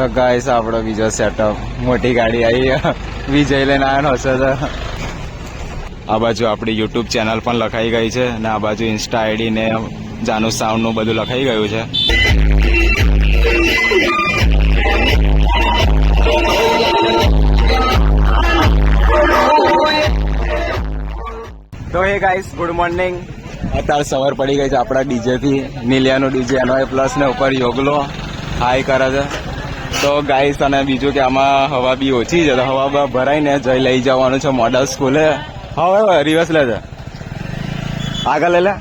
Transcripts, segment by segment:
તો ગાઈસ આપણો બીજો સેટઅપ, મોટી ગાડી આવી, વિજય લઈને આવ્યો હશે તો. આ બાજુ આપણી યુટ્યુબ ચેનલ પણ લખાઈ ગઈ છે અને આ બાજુ ઇન્સ્ટા આઈડી ને જાનુ સાઉન્ડ નું બધું લખાઈ ગયું છે. તો હે ગાઈસ, ગુડ મોર્નિંગ. અત્યારે સવાર પડી ગઈ છે આપણા ડીજે થી. નીલિયાનું ડીજે NY પ્લસ ને ઉપર યોગલો હાઈ કરે છે. તો ગાઈસ, અને બીજું કે આમાં હવા બી ઓછી છે તો હવા ભરાઈને જઈ લઈ જવાનું છે મોડલ સ્કૂલે. હવે રિવર્સ લે છે, આગળ લે.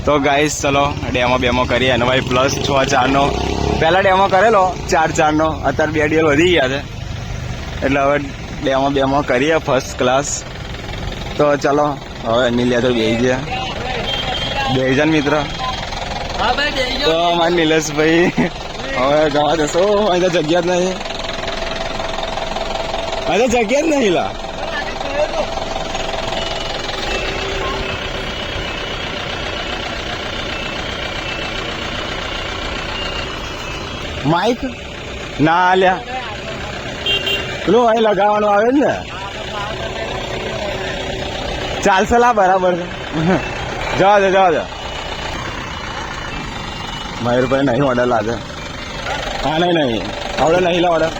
તો ગાઈસ ચલો ડેમો કરીએ. NY પ્લસ 6-4 નો પહેલા ડેમો કરેલો 4-4 નો, અત્યારે 2 DL વધી ગયા છે એટલે હવે ડેમો કરીએ ફર્સ્ટ ક્લાસ. તો ચલો હવે નીલિયા તો બેસી જાય મિત્ર. તો અમારે નિલેશભાઈ હવે જવા દેશો. અહીં તો જગ્યા જ નહીં, અહીં તો જગ્યા જ નહીં લા. માઇક ના લ્યા, પેલું અહીં લગાવવાનું આવે ને. ચાલશે લા, બરાબર છે. જવા દે મયુરભાઈ નહીં ઓર્ડર લાગે. હા નહીં આવડે નહીં લા ઓર્ડર.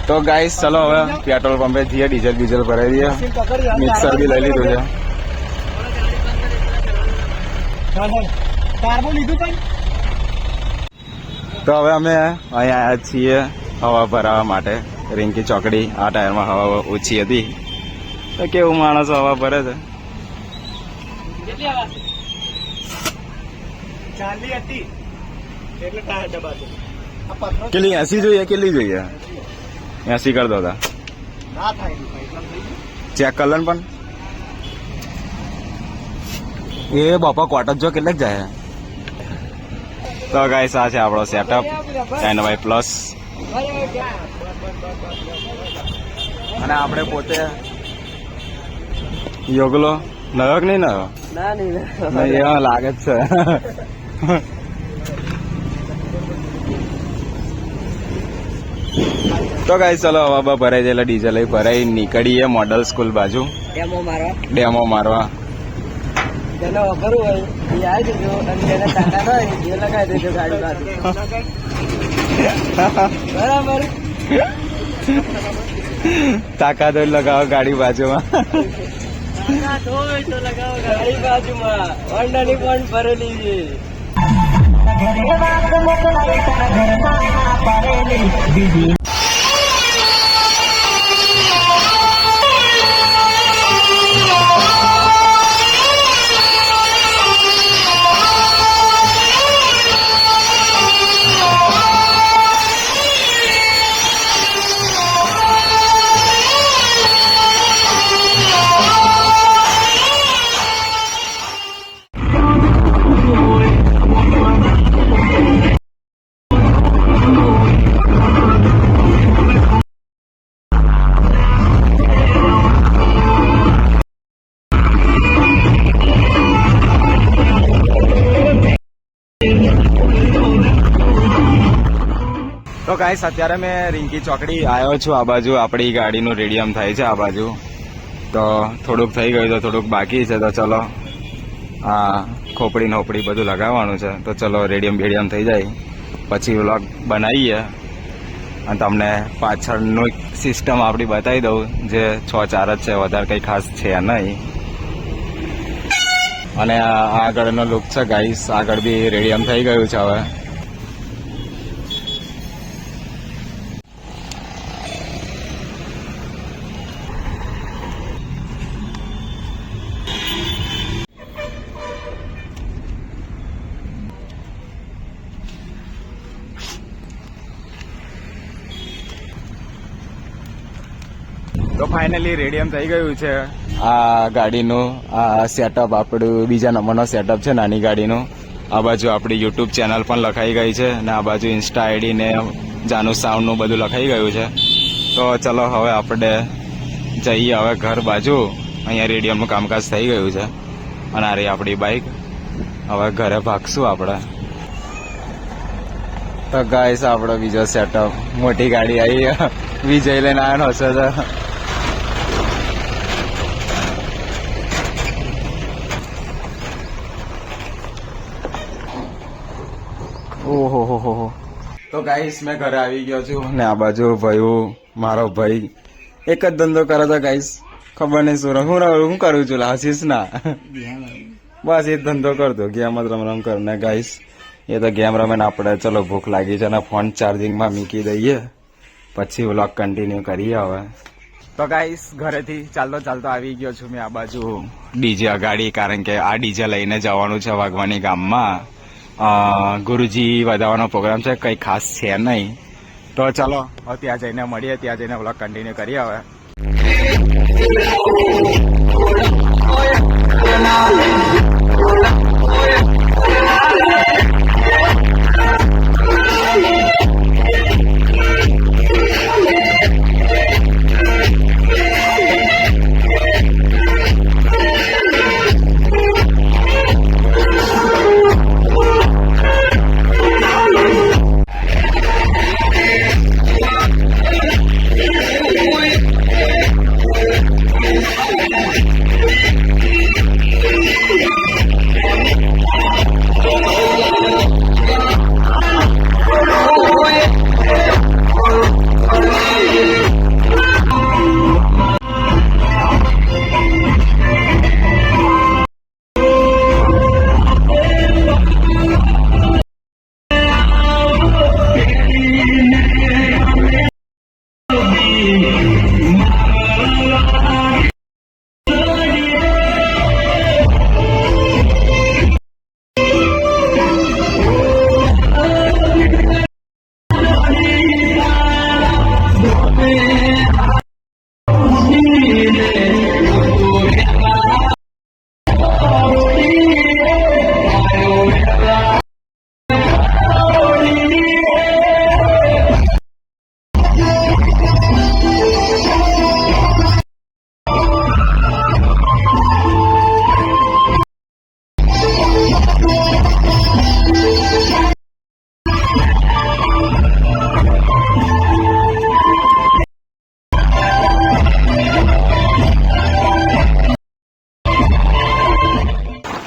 તો ગાઈસ ચલો હવે પેટ્રોલ પંપે જઈએ, ડીઝલ ભરાઈ દઈએ. મિક્સર બી લઈ લીધું છે. તો હવે અમે અહીંયા આવ્યા છીએ હવા ભરાવા માટે. રિંકી ચોકડી. આ ટાયરમાં હવા ઓછી હતી તો કેવું માણસો હવા ભરે છે. કેટલી 80 જોઈએ? કેટલી જોઈએ? 80 કરી દો તા. ચેક કર લે પણ. એ બાપા કોટ જો કેટલાક જાય. તો ગાઈસ આ છે આપણો સેટઅપ NY પ્લસ. અને આપણે પોતે યોગલો નયો કે નહીં નયો? એવા લાગે જ છે. તો ગાઈસ ચલો હવા ભરાઈ જાય એટલે ડીઝલ ભરાઈ નીકળીએ મોડલ સ્કૂલ બાજુ ડેમો મારવા. જેને વાપરવું હોય એ આવી જજો અને જેને તાકાત હોય એ લગાવી દેજો ગાડી પાસે. બરાબર, તાકાત હોય લગાવો ગાડી બાજુમાં. તાકાત હોય તો લગાવો ગાડી બાજુમાં. હોન્ડાની પણ ભરેલી છે. તો ગાઈસ અત્યારે મેં રિંકી ચોકડી આવ્યો છું. આ બાજુ આપણી ગાડીનું રેડિયમ થાય છે આ બાજુ. તો થોડુંક થઈ ગયું તો થોડુંક બાકી છે. તો ચલો આ ખોપડી બધું લગાવવાનું છે. તો ચલો રેડિયમ થઈ જાય પછી વ્લોગ બનાવીએ અને તમને પાછળનું સિસ્ટમ આપણી બતાવી દઉં. જે 6-4 જ છે, વધારે કંઈ ખાસ છે નહીં. અને આગળનો લુક છે ગાઈસ. આગળ બી રેડિયમ થઈ ગયું છે હવે. તો ફાઇનલી રેડિયમ થઈ ગયું છે આ ગાડીનું. આ સેટઅપ આપણું બીજા નંબરનો સેટઅપ છે નાની ગાડીનું. આ બાજુ આપણી યુટ્યુબ ચેનલ પણ લખાઈ ગઈ છે અને આ બાજુ ઇન્સ્ટા આઈડી ને જાનુ સાઉન્ડનું બધું લખાઈ ગયું છે. તો ચલો હવે આપણે જઈએ ઘર બાજુ. અહીંયા રેડિયમનું કામકાજ થઈ ગયું છે અને આ રહી આપણી બાઇક. હવે ઘરે ભાગશું આપણે. તો ગાઈસ આપણો બીજો સેટઅપ, મોટી ગાડી આવી, વિજય લઈને આવ્યો હશે તો. ઓહો હો હો. તો ગાઈસ મેં ઘરે આવી ગયો છું ને આ બાજુ ભાઈ, મારો ભાઈ એક જ ધંધો કરે છે ગાઈસ, ખબર નહીં શું કરું છું લાસીસ ના, બસ એ ધંધો કરતો, ગેમ જ રમ કર ને ગાઈસ. એ તો ગેમ રમે ને આપણે ચલો ભૂખ લાગી છે ને ફોન ચાર્જિંગમાં મૂકી દઈએ, પછી વ્લોગ કન્ટિન્યુ કરીએ હવે. તો ગાઈસ ઘરેથી ચાલતો આવી ગયો છું મેં આ બાજુ ડીજે અગાડી, કારણ કે આ ડીજે લઈને જવાનું છે વાઘવાની ગામમાં. ગુરુજી વધાવવાનો પ્રોગ્રામ છે, કંઈ ખાસ છે નહીં. તો ચલો હવે ત્યાં જઈને મળીએ, ત્યાં જઈને વ્લોગ કન્ટિન્યુ કરીએ હવે.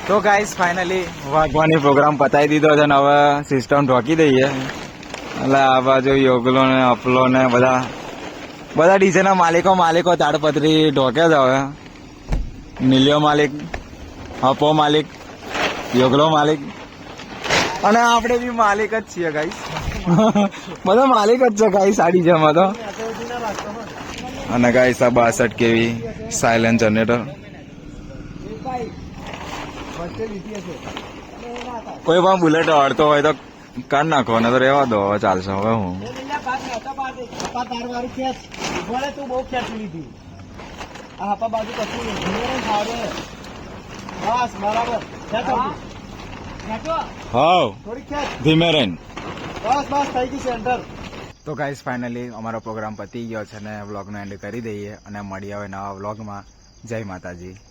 તો ગાઈસ ફાઇનલી વાગવાની પ્રોગ્રામ પતાવી દીધો છે ને હવે સિસ્ટમ ઢોકી દઈએ. એટલે આ બાજુ યોગલો ને અપલો ને બધા ડીજેના માલિકો તાડપત્રી ઢોકે છે હવે. નીલિયો માલિક, અપો માલિક, યોગલો માલિક અને આપણે બી માલિક જ છીએ ગાઈસ. બધા માલિક જ છે ગાઈસ આ ડીજેમાં તો. અને ગાઈસ આ 62 કેવી સાયલેન્ટ જનરેટર. કોઈ પણ બુલેટ અડતો હોય તો કાઢ નાખો ને તો રેવા દો, ચાલશે. હવે હું ધીમે રહીને. તો ગાઈસ ફાઇનલી અમારો પ્રોગ્રામ પતી ગયો છે ને વ્લોગનો એન્ડ કરી દઈએ અને મળીએ હવે નવા વ્લોગમાં. જય માતાજી.